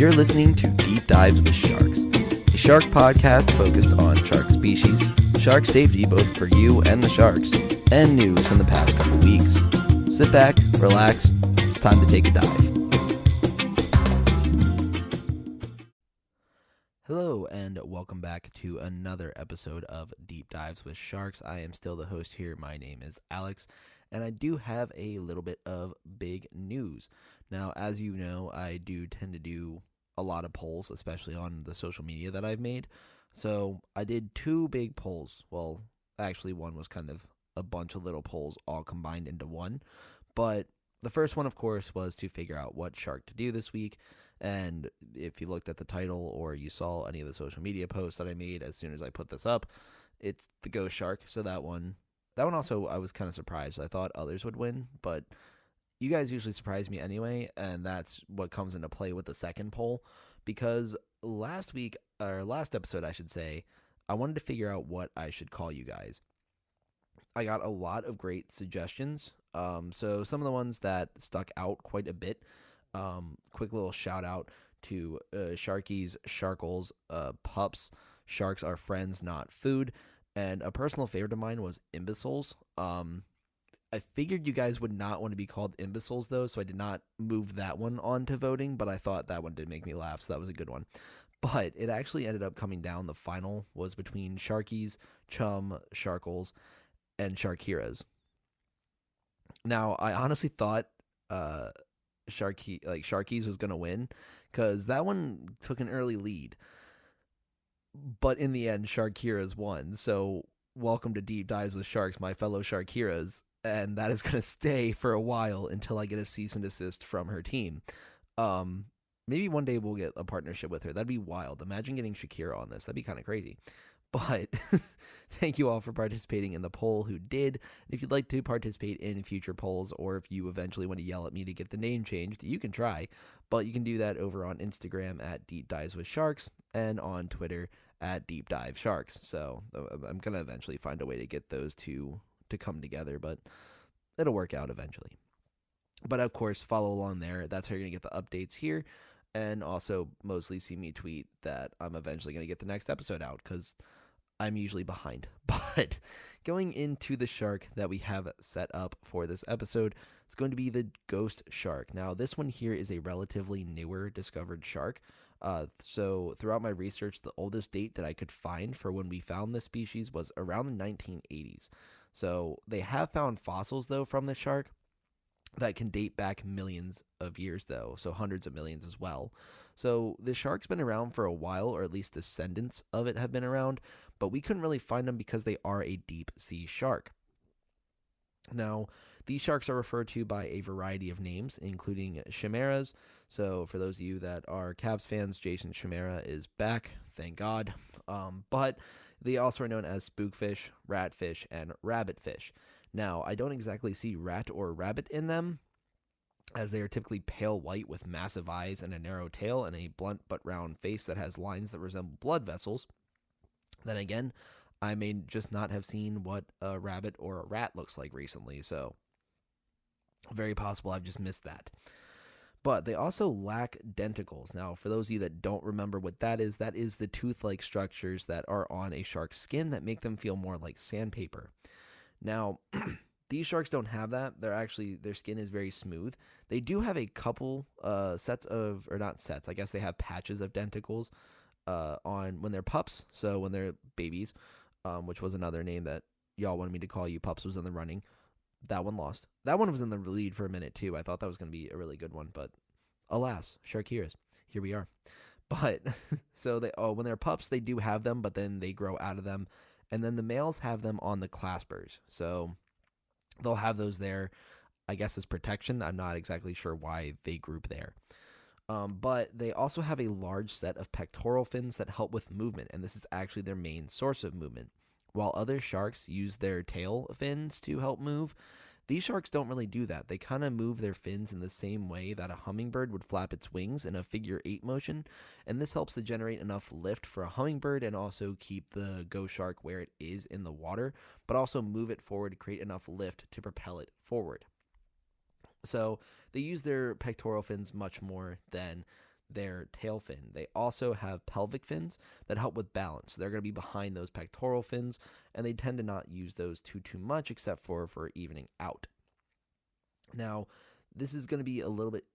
You're listening to Deep Dives with Sharks, a shark podcast focused on shark species, shark safety both for you and the sharks, and news from the past couple weeks. Sit back, relax, it's time to take a dive. Hello, and welcome back to another episode of Deep Dives with Sharks. I am still the host here. My name is Alex, and I do have a little bit of big news. Now, as you know, I do tend to do a lot of polls, especially on the social media that I've made. So I did two big polls. Well, actually, one was kind of a bunch of little polls all combined into one. But the first one, of course, was to figure out what shark to do this week. And if you looked at the title or you saw any of the social media posts that I made as soon as I put this up, it's the ghost shark. So that one also, I was kind of surprised. I thought others would win, but you guys usually surprise me anyway, and that's what comes into play with the second poll, because last episode, I should say, I wanted to figure out what I should call you guys. I got a lot of great suggestions. So some of the ones that stuck out quite a bit. Quick little shout out to Sharkies, Sharkles, Pups. Sharks are friends, not food. And a personal favorite of mine was imbeciles. I figured you guys would not want to be called imbeciles, though, so I did not move that one on to voting, but I thought that one did make me laugh, so that was a good one. But it actually ended up coming down. The final was between Sharkies, Chum, Sharkles, and Sharkiras. Now, I honestly thought Sharkies was going to win, because that one took an early lead. But in the end, Sharkiras won. So welcome to Deep Dives with Sharks, my fellow Sharkiras. And that is going to stay for a while until I get a cease and desist from her team. Maybe one day we'll get a partnership with her. That'd be wild. Imagine getting Shakira on this. That'd be kind of crazy. But thank you all for participating in the poll who did. If you'd like to participate in future polls, or if you eventually want to yell at me to get the name changed, you can try. But you can do that over on Instagram at Deep Dives with Sharks and on Twitter at Deep Dive Sharks. So I'm going to eventually find a way to get those two to come together, but it'll work out eventually. But of course, follow along there. That's how you're going to get the updates here. And also mostly see me tweet that I'm eventually going to get the next episode out, because I'm usually behind. But going into the shark that we have set up for this episode, it's going to be the ghost shark. Now, this one here is a relatively newer discovered shark. So throughout my research, the oldest date that I could find for when we found this species was around the 1980s. So they have found fossils, though, from the shark that can date back millions of years, though, so hundreds of millions as well. So the shark's been around for a while, or at least descendants of it have been around, but we couldn't really find them because they are a deep sea shark. Now, these sharks are referred to by a variety of names, including chimeras. So for those of you that are Cavs fans, Jason Chimera is back, thank God. But they also are known as spookfish, ratfish, and rabbitfish. Now, I don't exactly see rat or rabbit in them, as they are typically pale white with massive eyes and a narrow tail and a blunt but round face that has lines that resemble blood vessels. Then again, I may just not have seen what a rabbit or a rat looks like recently, so very possible I've just missed that. But they also lack denticles. Now, for those of you that don't remember what that is the tooth-like structures that are on a shark's skin that make them feel more like sandpaper. Now, these sharks don't have that. Their skin is very smooth. They do have a couple sets of, or not sets, I guess they have patches of denticles on when they're pups, so when they're babies, which was another name that y'all wanted me to call you. Pups was in the running. That one lost. That one was in the lead for a minute, too. I thought that was going to be a really good one, but alas, Sharkiras, here we are. But, so when they're pups, they do have them, but then they grow out of them, and then the males have them on the claspers, so they'll have those there, I guess, as protection. I'm not exactly sure why they group there. But they also have a large set of pectoral fins that help with movement, and this is actually their main source of movement. While other sharks use their tail fins to help move, these sharks don't really do that. They kind of move their fins in the same way that a hummingbird would flap its wings in a figure-8 motion, and this helps to generate enough lift for a hummingbird and also keep the ghost shark where it is in the water, but also move it forward to create enough lift to propel it forward. So they use their pectoral fins much more than their tail fin. They also have pelvic fins that help with balance. They're going to be behind those pectoral fins, and they tend to not use those too much except for evening out. Now, this is going to be a little bit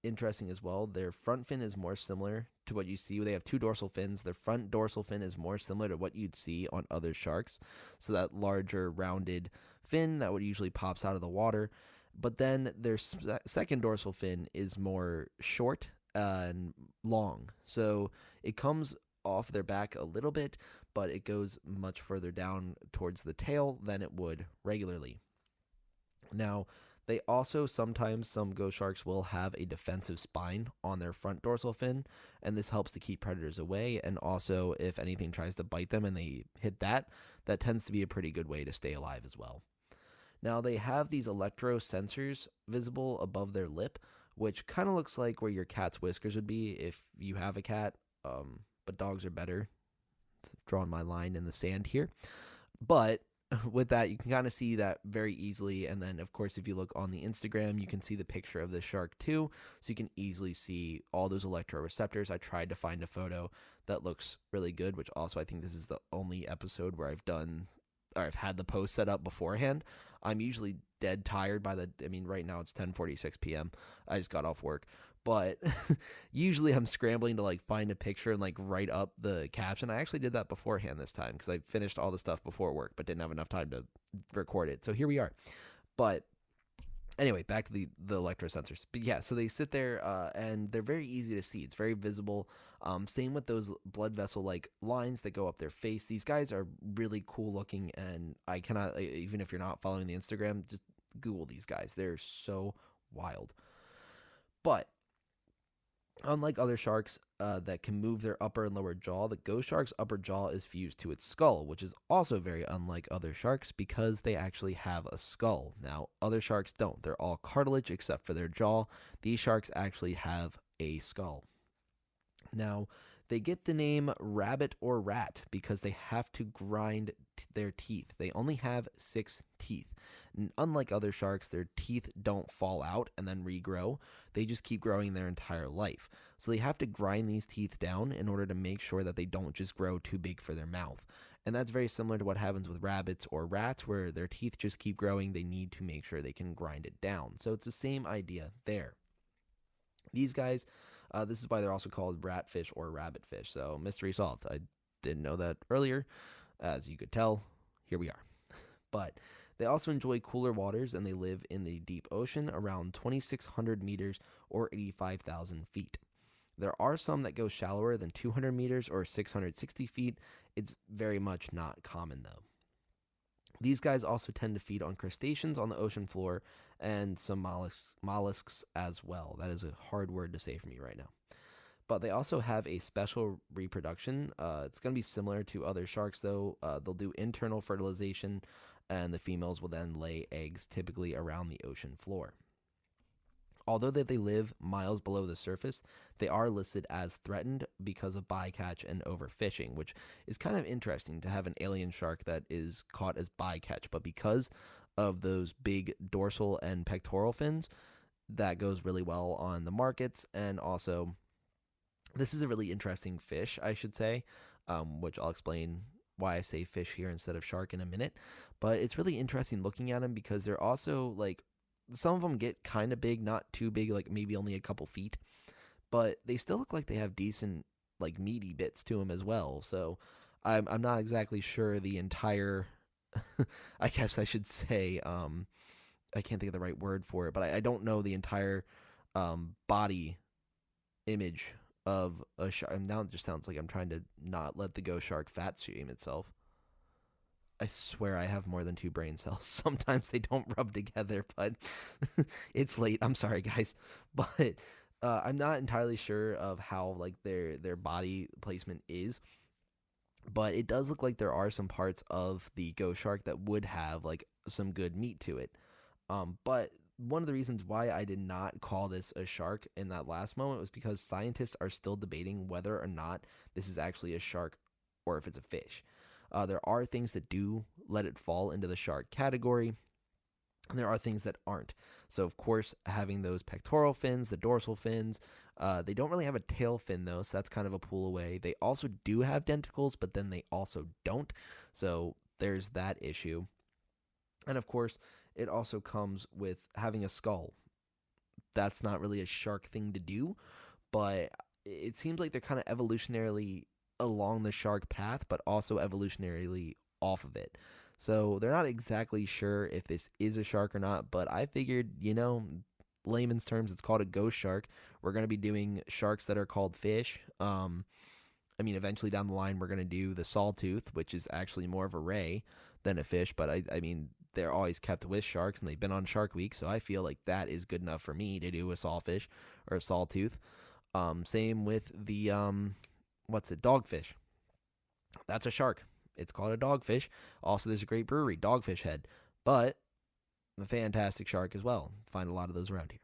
interesting as well. Their front fin is more similar to what you see. They have two dorsal fins. Their front dorsal fin is more similar to what you'd see on other sharks. So that larger rounded fin that would usually pops out of the water. But then their second dorsal fin is more short and long. So it comes off their back a little bit, but it goes much further down towards the tail than it would regularly. Now, they also sometimes, some ghost sharks will have a defensive spine on their front dorsal fin, and this helps to keep predators away. And also, if anything tries to bite them and they hit that, that tends to be a pretty good way to stay alive as well. Now, they have these electrosensors visible above their lip, which kind of looks like where your cat's whiskers would be if you have a cat, but dogs are better. Drawing my line in the sand here. But with that, you can kind of see that very easily. And then, of course, if you look on the Instagram, you can see the picture of the shark too. So you can easily see all those electroreceptors. I tried to find a photo that looks really good, which also I think this is the only episode where I've had the post set up beforehand. I'm usually dead tired right now it's 10:46 p.m. I just got off work. But usually I'm scrambling to like find a picture and like write up the caption. I actually did that beforehand this time because I finished all the stuff before work, but didn't have enough time to record it. So here we are. But anyway, back to the electrosensors. But yeah, so they sit there and they're very easy to see. It's very visible. Same with those blood vessel like lines that go up their face. These guys are really cool looking, and I cannot, even if you're not following the Instagram, just Google these guys. They're so wild. But unlike other sharks that can move their upper and lower jaw, the ghost shark's upper jaw is fused to its skull, which is also very unlike other sharks because they actually have a skull. Now, other sharks don't. They're all cartilage except for their jaw. These sharks actually have a skull. Now, they get the name rabbit or rat because they have to grind their teeth. They only have 6 teeth. Unlike other sharks, their teeth don't fall out and then regrow. They just keep growing their entire life. So they have to grind these teeth down in order to make sure that they don't just grow too big for their mouth. And that's very similar to what happens with rabbits or rats, where their teeth just keep growing. They need to make sure they can grind it down. So it's the same idea there. These guys, this is why they're also called ratfish or rabbitfish. So mystery solved. I didn't know that earlier. As you could tell, here we are. But they also enjoy cooler waters, and they live in the deep ocean around 2,600 meters or 85,000 feet. There are some that go shallower than 200 meters or 660 feet. It's very much not common, though. These guys also tend to feed on crustaceans on the ocean floor and some mollusks as well. That is a hard word to say for me right now. But they also have a special reproduction. It's going to be similar to other sharks, though. They'll do internal fertilization, and the females will then lay eggs typically around the ocean floor. Although they live miles below the surface, they are listed as threatened because of bycatch and overfishing, which is kind of interesting to have an alien shark that is caught as bycatch. But because of those big dorsal and pectoral fins, that goes really well on the markets. And also, this is a really interesting fish, I should say, which I'll explain why I say fish here instead of shark in a minute. But it's really interesting looking at them because they're also like, some of them get kind of big, not too big, like maybe only a couple feet, but they still look like they have decent, like meaty bits to them as well. So I'm not exactly sure the entire, I guess I should say, I can't think of the right word for it, but I don't know the entire body image of a shark. Now it just sounds like I'm trying to not let the ghost shark fat shame itself. I swear I have more than 2 brain cells. Sometimes they don't rub together, but it's late. I'm sorry, guys. But I'm not entirely sure of how like their body placement is. But it does look like there are some parts of the ghost shark that would have like some good meat to it. But one of the reasons why I did not call this a shark in that last moment was because scientists are still debating whether or not this is actually a shark or if it's a fish. There are things that do let it fall into the shark category. And there are things that aren't. So, of course, having those pectoral fins, the dorsal fins, they don't really have a tail fin, though, so that's kind of a pull away. They also do have denticles, but then they also don't. So, there's that issue. And, of course, it also comes with having a skull. That's not really a shark thing to do, but it seems like they're kind of evolutionarily along the shark path, but also evolutionarily off of it. So they're not exactly sure if this is a shark or not, but I figured, layman's terms, it's called a ghost shark. We're going to be doing sharks that are called fish. Eventually down the line, we're going to do the sawtooth, which is actually more of a ray than a fish, but they're always kept with sharks and they've been on Shark Week, so I feel like that is good enough for me to do a sawfish or a sawtooth. Same with the, dogfish. That's a shark. It's called a dogfish. Also, there's a great brewery, Dogfish Head, but a fantastic shark as well. Find a lot of those around here.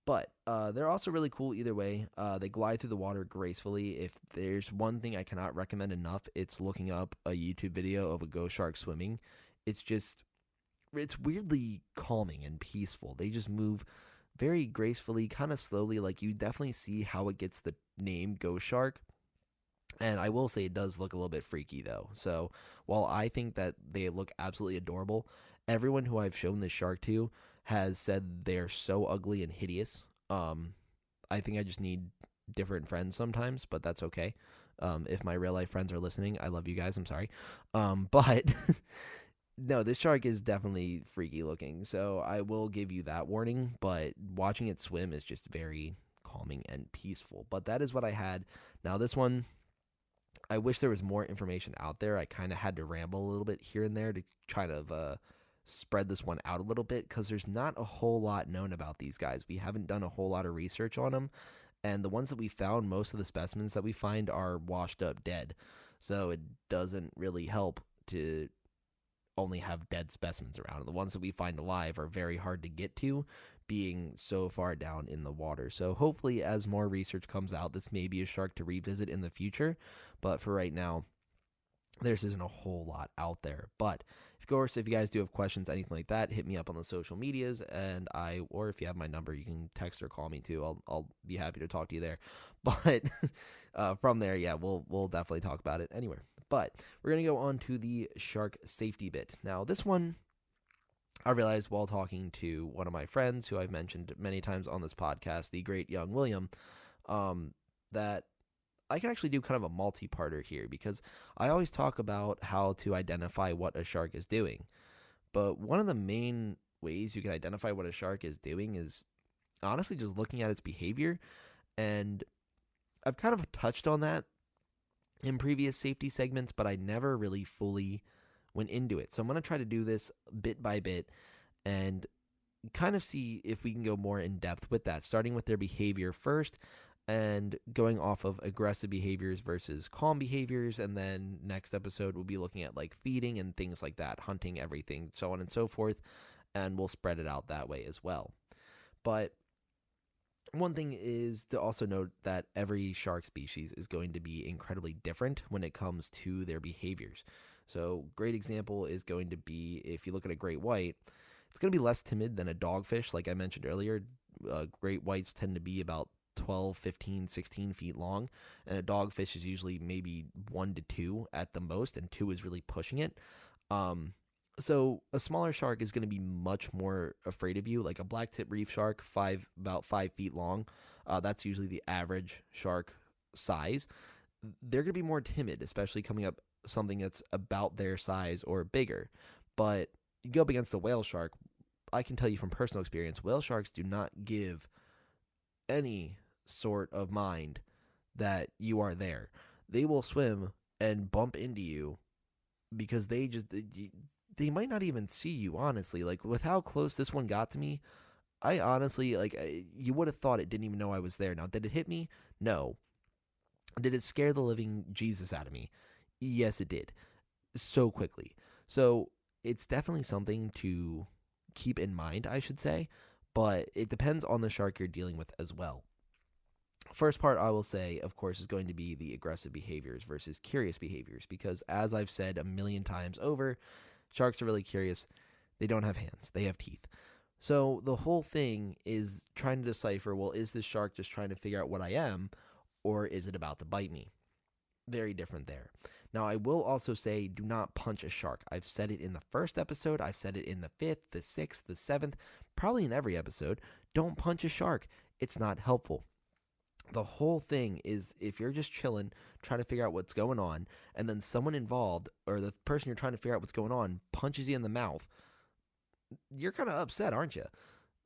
But they're also really cool either way. They glide through the water gracefully. If there's one thing I cannot recommend enough, it's looking up a YouTube video of a ghost shark swimming. It's weirdly calming and peaceful. They just move very gracefully, kind of slowly. Like, you definitely see how it gets the name ghost shark. And I will say it does look a little bit freaky, though. So while I think that they look absolutely adorable, everyone who I've shown this shark to has said they're so ugly and hideous. I think I just need different friends sometimes, but that's okay. If my real life friends are listening, I love you guys. I'm sorry. But no, this shark is definitely freaky looking. So I will give you that warning, but watching it swim is just very calming and peaceful. But that is what I had. Now this one, I wish there was more information out there. I kind of had to ramble a little bit here and there to try to spread this one out a little bit because there's not a whole lot known about these guys. We haven't done a whole lot of research on them. And the ones that we found, most of the specimens that we find are washed up dead. So it doesn't really help to only have dead specimens around. The ones that we find alive are very hard to get to, being so far down in the water. So hopefully as more research comes out, this may be a shark to revisit in the future. But for right now, there isn't a whole lot out there. But of course, if you guys do have questions, anything like that, hit me up on the social medias, or if you have my number, you can text or call me too. I'll be happy to talk to you there. But from there, yeah, we'll definitely talk about it anywhere. But we're gonna go on to the shark safety bit. Now, this one, I realized while talking to one of my friends, who I've mentioned many times on this podcast, the great young William, that I can actually do kind of a multi-parter here because I always talk about how to identify what a shark is doing. But one of the main ways you can identify what a shark is doing is honestly just looking at its behavior. And I've kind of touched on that in previous safety segments, but I never really fully went into it. So I'm going to try to do this bit by bit and kind of see if we can go more in depth with that, starting with their behavior first and going off of aggressive behaviors versus calm behaviors. And then next episode, we'll be looking at like feeding and things like that, hunting, everything, so on and so forth. And we'll spread it out that way as well. But one thing is to also note that every shark species is going to be incredibly different when it comes to their behaviors. So great example is going to be if you look at a great white, it's going to be less timid than a dogfish. Like I mentioned earlier, great whites tend to be about 12, 15, 16 feet long, and a dogfish is usually maybe 1 to 2 at the most, and 2 is really pushing it. So a smaller shark is going to be much more afraid of you, like a black tip reef shark, about 5 feet long. That's usually the average shark size. They're going to be more timid, especially coming up something that's about their size or bigger. But you go up against a whale shark, I can tell you from personal experience, whale sharks do not give any sort of mind that you are there. They will swim and bump into you because they might not even see you, honestly. Like, with how close this one got to me, I honestly, you would have thought it didn't even know I was there. Now, did it hit me? No. Did it scare the living Jesus out of me? Yes, it did. So quickly. So it's definitely something to keep in mind, I should say, but it depends on the shark you're dealing with as well. First part I will say, of course, is going to be the aggressive behaviors versus curious behaviors, because as I've said a million times over, sharks are really curious. They don't have hands, they have teeth. So the whole thing is trying to decipher, well, is this shark just trying to figure out what I am, or is it about to bite me? Very different there. Now, I will also say, do not punch a shark. I've said it in the first episode, I've said it in the 5th, the 6th, the 7th, probably in every episode. Don't punch a shark. It's not helpful. The whole thing is, if you're just chilling, trying to figure out what's going on, and then someone involved, or the person you're trying to figure out what's going on, punches you in the mouth, you're kind of upset, aren't you?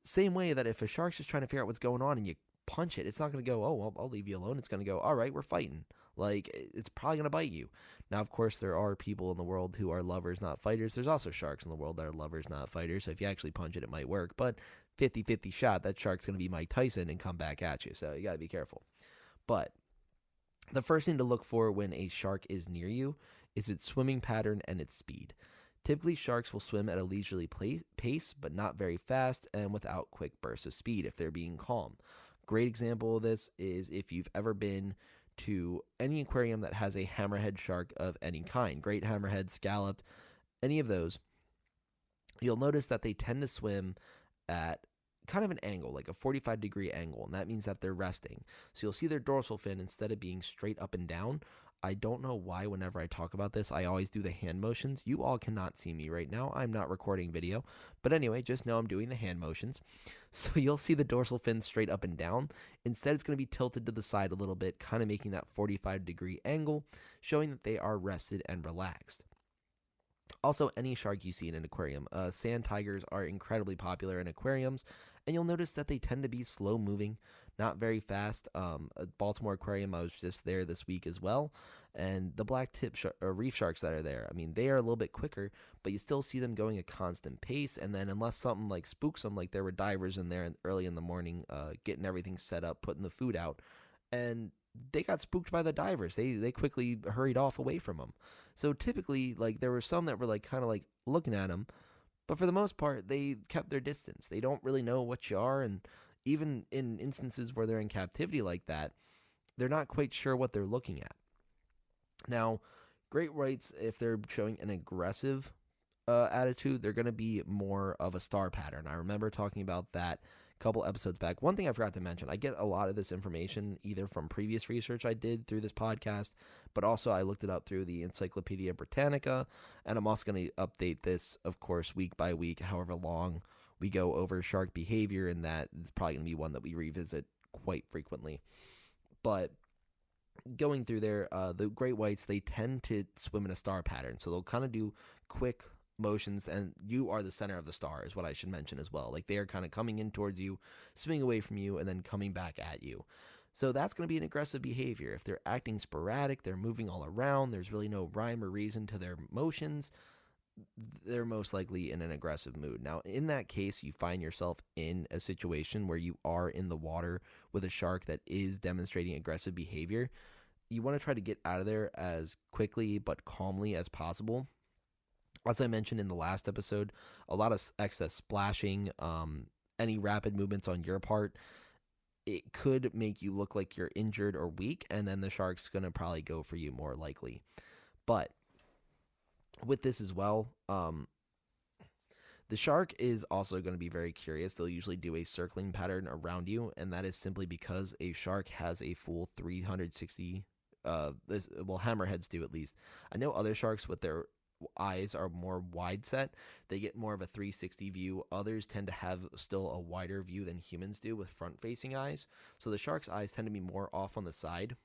Same way that if a shark's just trying to figure out what's going on and you punch it, it's not going to go, oh, well, I'll leave you alone. It's going to go, all right, we're fighting. Like, it's probably going to bite you. Now, of course, there are people in the world who are lovers, not fighters. There's also sharks in the world that are lovers, not fighters. So if you actually punch it, it might work. But 50-50 shot, that shark's going to be Mike Tyson and come back at you. So you got to be careful. But the first thing to look for when a shark is near you is its swimming pattern and its speed. Typically, sharks will swim at a leisurely pace, but not very fast and without quick bursts of speed if they're being calm. Great example of this is if you've ever been to any aquarium that has a hammerhead shark of any kind, great hammerhead, scalloped, any of those, you'll notice that they tend to swim at kind of an angle, like a 45-degree angle, and that means that they're resting. So you'll see their dorsal fin, instead of being straight up and down, I don't know why whenever I talk about this, I always do the hand motions. You all cannot see me right now. I'm not recording video. But anyway, just know I'm doing the hand motions. So you'll see the dorsal fin straight up and down. Instead, it's going to be tilted to the side a little bit, kind of making that 45-degree angle, showing that they are rested and relaxed. Also, any shark you see in an aquarium, sand tigers are incredibly popular in aquariums, and you'll notice that they tend to be slow moving, not very fast. At Baltimore Aquarium, I was just there this week as well, and the black tip reef sharks that are there, I mean, they are a little bit quicker, but you still see them going a constant pace. And then unless something like spooks them, like there were divers in there early in the morning, getting everything set up, putting the food out, and they got spooked by the divers. They quickly hurried off away from them. So typically, like, there were some that were like kind of like looking at them, but for the most part, they kept their distance. They don't really know what you are, and even in instances where they're in captivity like that, they're not quite sure what they're looking at. Now, great whites, if they're showing an aggressive attitude, they're going to be more of a star pattern. I remember talking about that a couple episodes back. One thing I forgot to mention, I get a lot of this information either from previous research I did through this podcast, but also I looked it up through the Encyclopedia Britannica, and I'm also going to update this, of course, week by week, however long we go over shark behavior, and that is probably going to be one that we revisit quite frequently. But going through there, the great whites, they tend to swim in a star pattern, so they'll kind of do quick motions, and you are the center of the star is what I should mention as well. Like, they are kind of coming in towards you, swimming away from you, and then coming back at you. So that's going to be an aggressive behavior. If they're acting sporadic, they're moving all around, there's really no rhyme or reason to their motions, they're most likely in an aggressive mood. Now, in that case, you find yourself in a situation where you are in the water with a shark that is demonstrating aggressive behavior. You want to try to get out of there as quickly but calmly as possible. As I mentioned in the last episode, a lot of excess splashing, any rapid movements on your part, it could make you look like you're injured or weak, and then the shark's going to probably go for you more likely. But with this as well, the shark is also going to be very curious. They'll usually do a circling pattern around you, and that is simply because a shark has a full 360, hammerheads do at least. I know other sharks with their eyes are more wide set. They get more of a 360 view. Others tend to have still a wider view than humans do with front-facing eyes. So the shark's eyes tend to be more off on the side.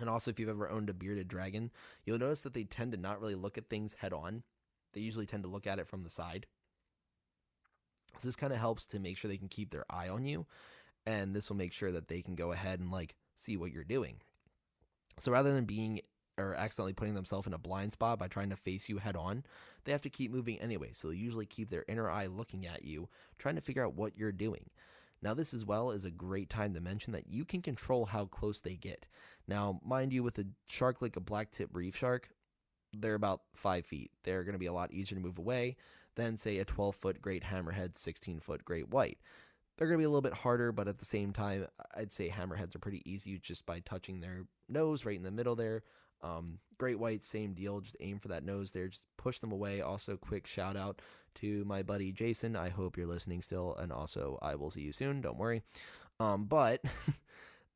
And also, if you've ever owned a bearded dragon, you'll notice that they tend to not really look at things head on. They usually tend to look at it from the side. So this kind of helps to make sure they can keep their eye on you, and this will make sure that they can go ahead and like see what you're doing. So rather than being or accidentally putting themselves in a blind spot by trying to face you head on, they have to keep moving anyway. So they usually keep their inner eye looking at you, trying to figure out what you're doing. Now, this as well is a great time to mention that you can control how close they get. Now, mind you, with a shark like a black tip reef shark, they're about 5 feet. They're going to be a lot easier to move away than, say, a 12-foot great hammerhead, 16-foot great white. They're going to be a little bit harder, but at the same time, I'd say hammerheads are pretty easy just by touching their nose right in the middle there. Great whites, same deal. Just aim for that nose there. Just push them away. Also, quick shout out to my buddy Jason. I hope you're listening still, and also I will see you soon. Don't worry. But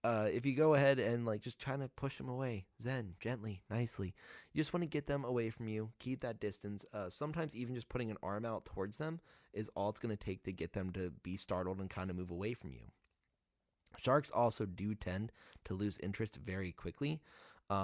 if you go ahead and like just trying to push them away, zen, gently, nicely, you just want to get them away from you. Keep that distance. Sometimes even just putting an arm out towards them is all it's going to take to get them to be startled and kind of move away from you. Sharks also do tend to lose interest very quickly.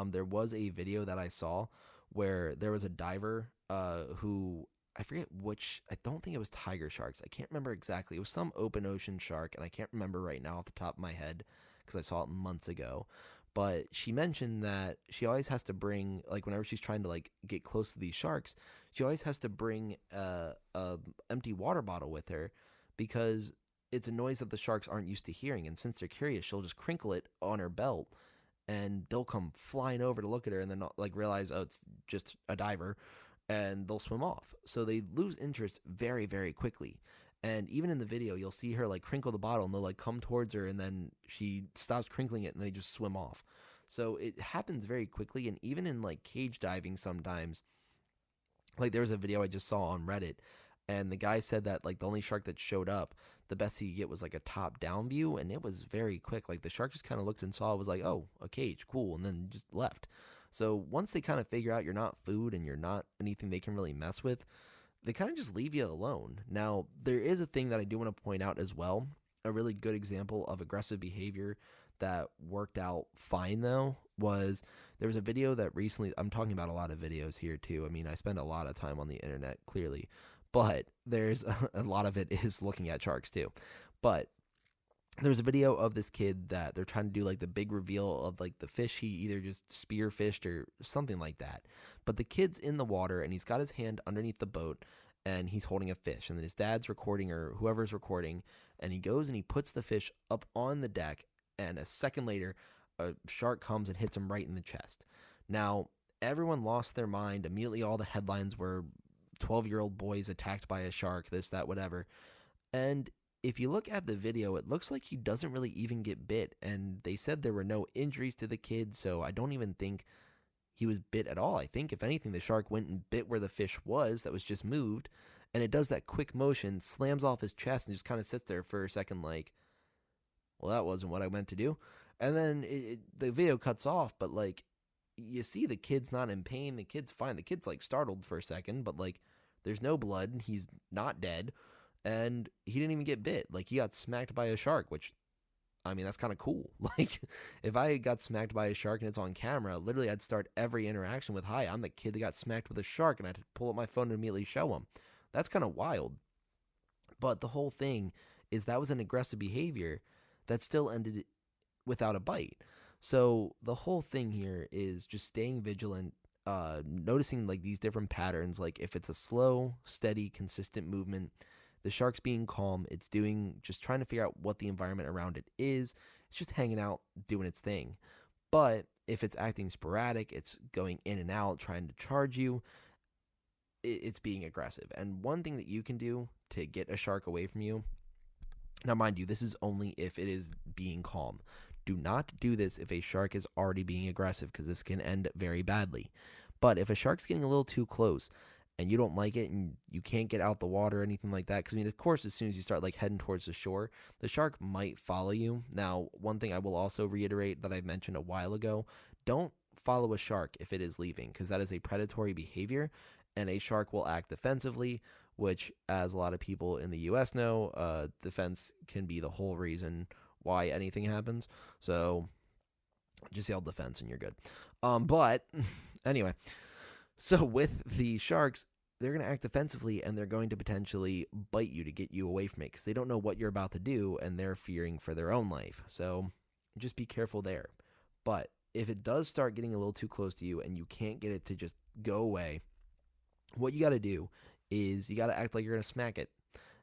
There was a video that I saw where there was a diver who, I forget which, I don't think it was tiger sharks. I can't remember exactly. It was some open ocean shark, and I can't remember right now off the top of my head because I saw it months ago. But she mentioned that she always has to bring, like whenever she's trying to like get close to these sharks, she always has to bring a empty water bottle with her because it's a noise that the sharks aren't used to hearing. And since they're curious, she'll just crinkle it on her belt and they'll come flying over to look at her and then like realize, oh, it's just a diver, and they'll swim off. So they lose interest very, very quickly. And even in the video, you'll see her like crinkle the bottle and they'll like come towards her and then she stops crinkling it and they just swim off. So it happens very quickly. And even in like cage diving sometimes, like there was a video I just saw on Reddit and the guy said that like the only shark that showed up, the best he could get was like a top down view, and it was very quick. Like the shark just kind of looked and saw, it was like, oh, a cage, cool, and then just left. So once they kind of figure out you're not food and you're not anything they can really mess with, they kind of just leave you alone. Now, there is a thing that I do want to point out as well. A really good example of aggressive behavior that worked out fine, though, was there was a video that recently, I'm talking about a lot of videos here, too. I mean, I spend a lot of time on the internet, clearly, but there's a lot of it is looking at sharks, too. But there's a video of this kid that they're trying to do like the big reveal of like the fish he either just spearfished or something like that. But the kid's in the water and he's got his hand underneath the boat and he's holding a fish. And then his dad's recording or whoever's recording. And he goes and he puts the fish up on the deck. And a second later, a shark comes and hits him right in the chest. Now, everyone lost their mind. Immediately, all the headlines were 12-year-old boys attacked by a shark, this, that, whatever. And if you look at the video, it looks like he doesn't really even get bit. And they said there were no injuries to the kid, so I don't even think he was bit at all. I think, if anything, the shark went and bit where the fish was that was just moved. And it does that quick motion, slams off his chest, and just kind of sits there for a second like, well, that wasn't what I meant to do. And then the video cuts off, but like, you see the kid's not in pain. The kid's fine. The kid's like startled for a second, but like, there's no blood. He's not dead. And he didn't even get bit. Like, he got smacked by a shark, which, I mean, that's kind of cool. Like, if I got smacked by a shark and it's on camera, literally I'd start every interaction with, hi, I'm the kid that got smacked with a shark, and I'd pull up my phone and immediately show him. That's kind of wild. But the whole thing is that was an aggressive behavior that still ended without a bite. So the whole thing here is just staying vigilant, noticing like these different patterns. Like if it's a slow, steady, consistent movement, the shark's being calm. It's just trying to figure out what the environment around it is. It's just hanging out, doing its thing. But if it's acting sporadic, it's going in and out, trying to charge you, it's being aggressive. And one thing that you can do to get a shark away from you, now mind you, this is only if it is being calm. Do not do this if a shark is already being aggressive, because this can end very badly. But if a shark's getting a little too close and you don't like it and you can't get out the water or anything like that, because I mean, of course, as soon as you start like heading towards the shore, the shark might follow you. Now, one thing I will also reiterate that I mentioned a while ago, don't follow a shark if it is leaving, because that is a predatory behavior, and a shark will act defensively, which, as a lot of people in the U.S. know, defense can be the whole reason why anything happens. So just yell defense and you're good. But anyway, so with the sharks, they're going to act defensively and they're going to potentially bite you to get you away from it because they don't know what you're about to do and they're fearing for their own life. So just be careful there. But if it does start getting a little too close to you and you can't get it to just go away, what you got to do is you got to act like you're going to smack it.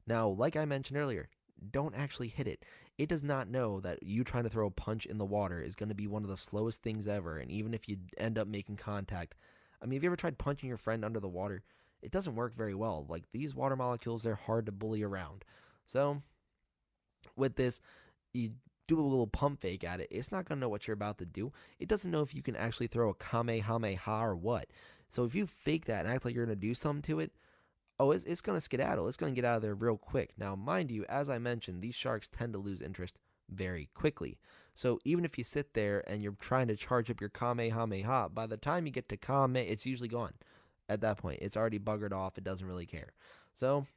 Now, like I mentioned earlier, don't actually hit it. It does not know that you trying to throw a punch in the water is going to be one of the slowest things ever. And even if you end up making contact, I mean, have you ever tried punching your friend under the water? It doesn't work very well. Like, these water molecules, they're hard to bully around. So with this, you do a little pump fake at it, it's not going to know what you're about to do. It doesn't know if you can actually throw a Kamehameha or what. So if you fake that and act like you're going to do something to it, it's going to skedaddle. It's going to get out of there real quick. Now, mind you, as I mentioned, these sharks tend to lose interest very quickly. So even if you sit there and you're trying to charge up your Kamehameha, by the time you get to Kame, it's usually gone. At that point, it's already buggered off. It doesn't really care. So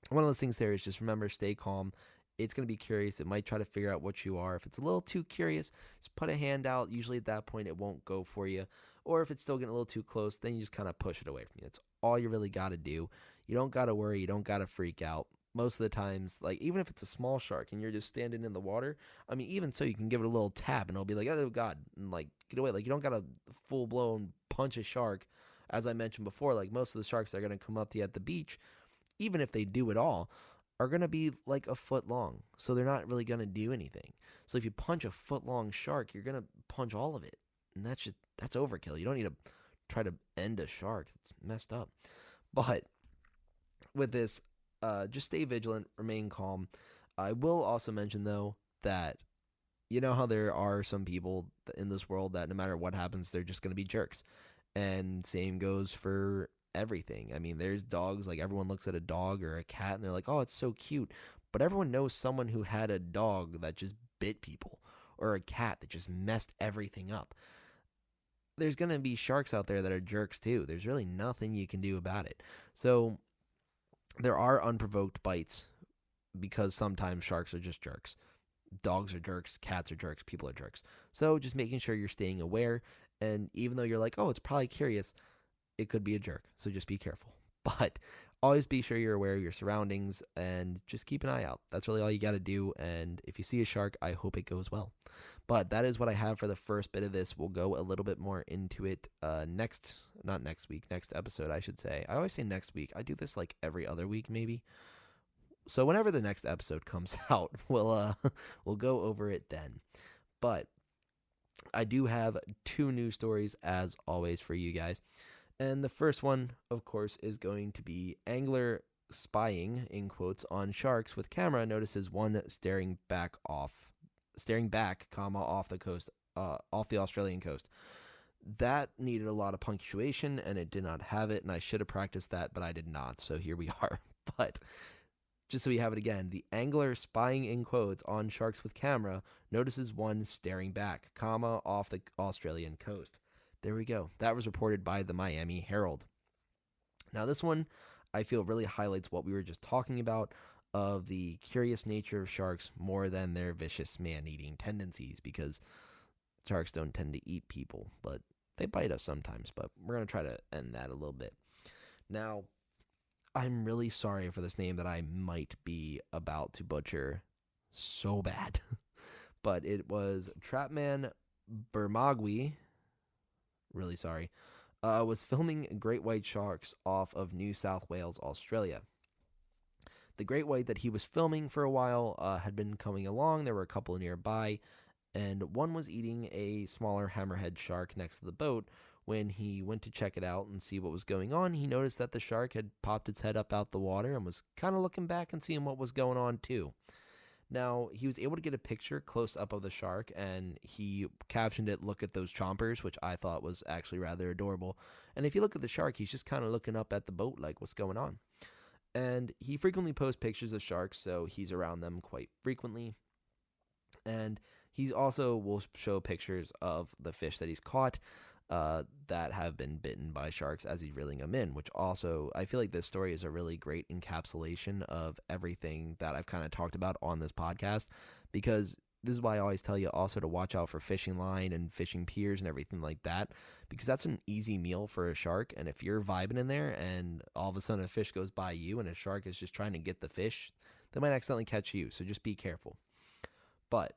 one of those things there is just remember, stay calm. It's going to be curious. It might try to figure out what you are. If it's a little too curious, just put a hand out. Usually at that point, it won't go for you. Or if it's still getting a little too close, then you just kind of push it away from you. That's all you really got to do. You don't got to worry. You don't got to freak out. Most of the times, like even if it's a small shark and you're just standing in the water, I mean, even so, you can give it a little tap and it'll be like, oh God, and like get away. Like you don't got to full blown punch a shark. As I mentioned before, like most of the sharks that are going to come up to you at the beach, even if they do it all, are going to be like a foot long. So they're not really going to do anything. So if you punch a foot long shark, you're going to punch all of it. And that's overkill. You don't need to try to end a shark. It's messed up. But with this, just stay vigilant, remain calm. I will also mention, though, that you know how there are some people in this world that no matter what happens, they're just going to be jerks. And same goes for everything. I mean, there's dogs, like everyone looks at a dog or a cat and they're like, oh, it's so cute. But everyone knows someone who had a dog that just bit people or a cat that just messed everything up. There's going to be sharks out there that are jerks too. There's really nothing you can do about it. So there are unprovoked bites because sometimes sharks are just jerks. Dogs are jerks, cats are jerks, people are jerks. So just making sure you're staying aware. And even though you're like, oh, it's probably curious, it could be a jerk. So just be careful. But always be sure you're aware of your surroundings and just keep an eye out. That's really all you got to do. And if you see a shark, I hope it goes well. But that is what I have for the first bit of this. We'll go a little bit more into it next episode, I should say. I always say next week. I do this like every other week, maybe. So whenever the next episode comes out, we'll go over it then. But I do have 2 news stories, as always, for you guys. And the first one, of course, is going to be angler spying, in quotes, on sharks with camera notices one staring back, off the coast, off the Australian coast. That needed a lot of punctuation, and it did not have it, and I should have practiced that, but I did not, so here we are. But just so we have it again, the angler spying, in quotes, on sharks with camera notices one staring back, off the Australian coast. There we go. That was reported by the Miami Herald. Now, this one, I feel, really highlights what we were just talking about of the curious nature of sharks more than their vicious man-eating tendencies, because sharks don't tend to eat people, but they bite us sometimes. But we're going to try to end that a little bit. Now, I'm really sorry for this name that I might be about to butcher so bad. But it was Trapman Bermagui, really sorry, was filming great white sharks off of New South Wales, Australia. The great white that he was filming for a while had been coming along. There were a couple nearby, and one was eating a smaller hammerhead shark next to the boat. When he went to check it out and see what was going on, he noticed that the shark had popped its head up out the water and was kind of looking back and seeing what was going on too. Now, he was able to get a picture close up of the shark, and he captioned it, "Look at those chompers," which I thought was actually rather adorable. And if you look at the shark, he's just kind of looking up at the boat like, what's going on? And he frequently posts pictures of sharks, so he's around them quite frequently. And he also will show pictures of the fish that he's caught that have been bitten by sharks as he's reeling them in, which also, I feel like this story is a really great encapsulation of everything that I've kind of talked about on this podcast, because this is why I always tell you also to watch out for fishing line and fishing piers and everything like that, because that's an easy meal for a shark. And if you're vibing in there and all of a sudden a fish goes by you and a shark is just trying to get the fish, they might accidentally catch you, so just be careful. But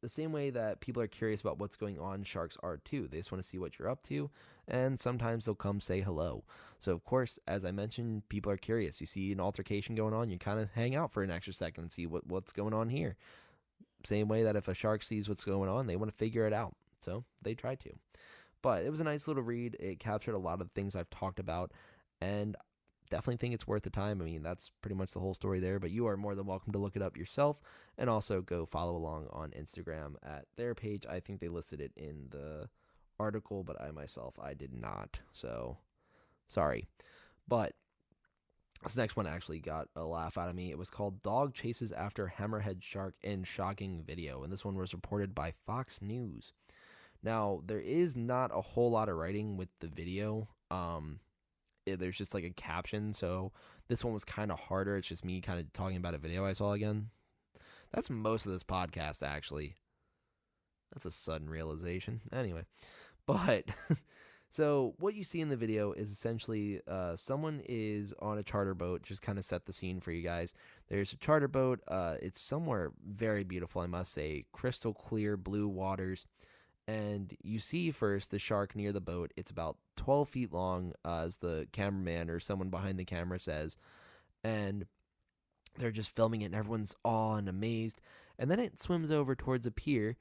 the same way that people are curious about what's going on, sharks are too. They just want to see what you're up to, and sometimes they'll come say hello. So, of course, as I mentioned, people are curious. You see an altercation going on, you kind of hang out for an extra second and see what's going on here. Same way that if a shark sees what's going on, they want to figure it out. So they try to. But it was a nice little read. It captured a lot of the things I've talked about, and definitely think it's worth the time. I mean, that's pretty much the whole story there, but you are more than welcome to look it up yourself and also go follow along on Instagram at their page. I think they listed it in the article, but I did not. So, sorry. But this next one actually got a laugh out of me. It was called Dog Chases After Hammerhead Shark in Shocking Video, and this one was reported by Fox News. Now, there is not a whole lot of writing with the video. There's just like a caption, so this one was kind of harder. It's just me kind of talking about a video I saw again. That's most of this podcast, actually. That's a sudden realization. Anyway, but so what you see in the video is essentially someone is on a charter boat. Just kind of set the scene for you guys. There's a charter boat. It's somewhere very beautiful, I must say. Crystal clear blue waters. And you see first the shark near the boat. It's about 12 feet long, as the cameraman or someone behind the camera says. And they're just filming it, and everyone's awed and amazed. And then it swims over towards a pier,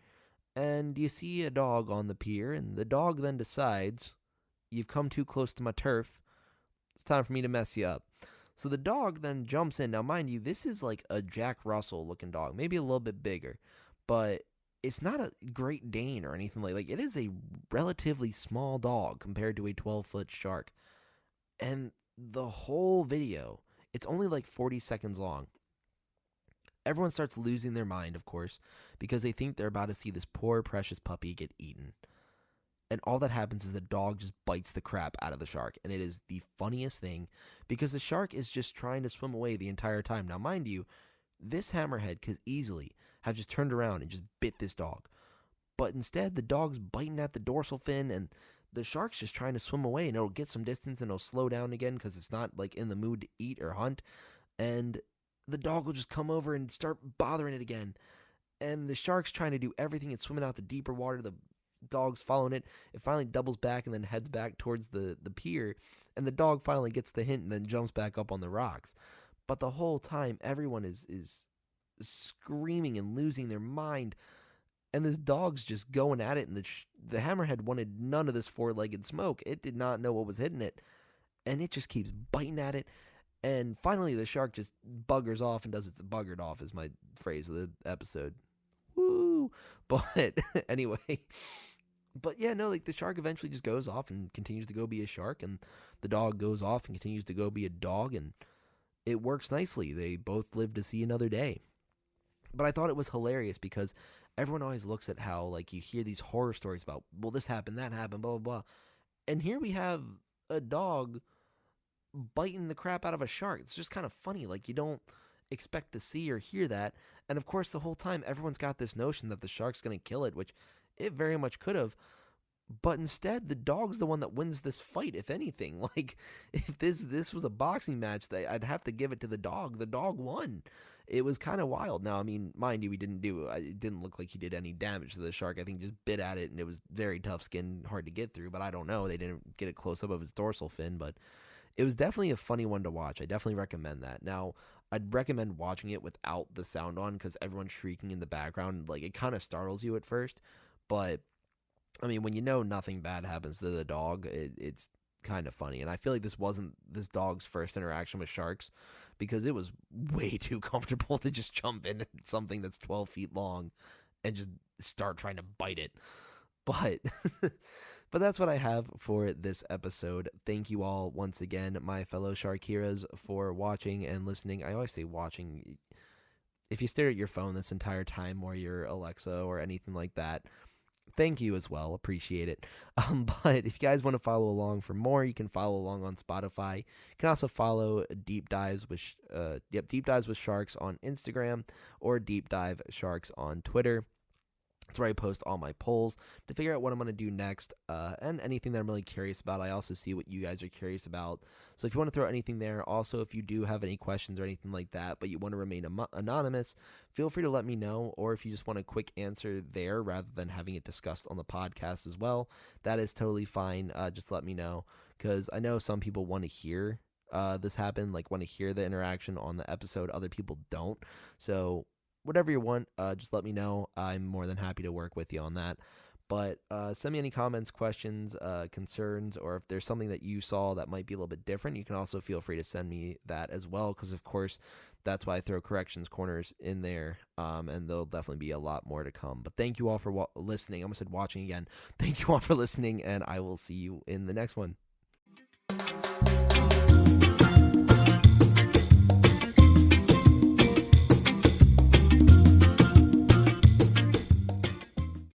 and you see a dog on the pier. And the dog then decides, you've come too close to my turf. It's time for me to mess you up. So the dog then jumps in. Now, mind you, this is like a Jack Russell looking dog, maybe a little bit bigger, but it's not a Great Dane or anything like it is a relatively small dog compared to a 12-foot shark. And the whole video, it's only like 40 seconds long. Everyone starts losing their mind, of course, because they think they're about to see this poor, precious puppy get eaten. And all that happens is the dog just bites the crap out of the shark. And it is the funniest thing because the shark is just trying to swim away the entire time. Now, mind you, this hammerhead could easily have just turned around and just bit this dog. But instead, the dog's biting at the dorsal fin, and the shark's just trying to swim away, and it'll get some distance, and it'll slow down again because it's not like in the mood to eat or hunt. And the dog will just come over and start bothering it again. And the shark's trying to do everything. It's swimming out the deeper water. The dog's following it. It finally doubles back and then heads back towards the pier. And the dog finally gets the hint and then jumps back up on the rocks. But the whole time, everyone is screaming and losing their mind, and this dog's just going at it, and the hammerhead wanted none of this four-legged smoke. It did not know what was hitting it, and it just keeps biting at it, and finally the shark just buggers off and does its buggered off is my phrase of the episode. Woo! But anyway, but yeah, no, like the shark eventually just goes off and continues to go be a shark, and the dog goes off and continues to go be a dog, and it works nicely. They both live to see another day. But I thought it was hilarious because everyone always looks at how, like, you hear these horror stories about, well, this happened, that happened, blah, blah, blah. And here we have a dog biting the crap out of a shark. It's just kind of funny. Like, you don't expect to see or hear that. And, of course, the whole time, everyone's got this notion that the shark's going to kill it, which it very much could have. But instead, the dog's the one that wins this fight, if anything. Like, if this was a boxing match, I'd have to give it to the dog. The dog won. It was kind of wild. Now, I mean, mind you, it didn't look like he did any damage to the shark. I think he just bit at it, and it was very tough skin, hard to get through. But I don't know. They didn't get a close-up of his dorsal fin. But it was definitely a funny one to watch. I definitely recommend that. Now, I'd recommend watching it without the sound on because everyone's shrieking in the background. Like, it kind of startles you at first. But I mean, when you know nothing bad happens to the dog, it's kind of funny. And I feel like this wasn't this dog's first interaction with sharks because it was way too comfortable to just jump into something that's 12 feet long and just start trying to bite it. But but that's what I have for this episode. Thank you all once again, my fellow Sharkiras, for watching and listening. I always say watching. If you stare at your phone this entire time or your Alexa or anything like that, thank you as well. Appreciate it. But if you guys want to follow along for more, you can follow along on Spotify. You can also follow Deep Dives with Sharks on Instagram or Deep Dive Sharks on Twitter. That's where I post all my polls to figure out what I'm going to do next and anything that I'm really curious about. I also see what you guys are curious about. So if you want to throw anything there, also if you do have any questions or anything like that, but you want to remain anonymous, feel free to let me know. Or if you just want a quick answer there rather than having it discussed on the podcast as well, that is totally fine. Just let me know because I know some people want to hear this happen, like want to hear the interaction on the episode. Other people don't. So whatever you want, just let me know. I'm more than happy to work with you on that. But send me any comments, questions, concerns, or if there's something that you saw that might be a little bit different, you can also feel free to send me that as well, because of course that's why I throw corrections corners in there, and there'll definitely be a lot more to come. But thank you all for listening. I almost said watching again. Thank you all for listening, and I will see you in the next one.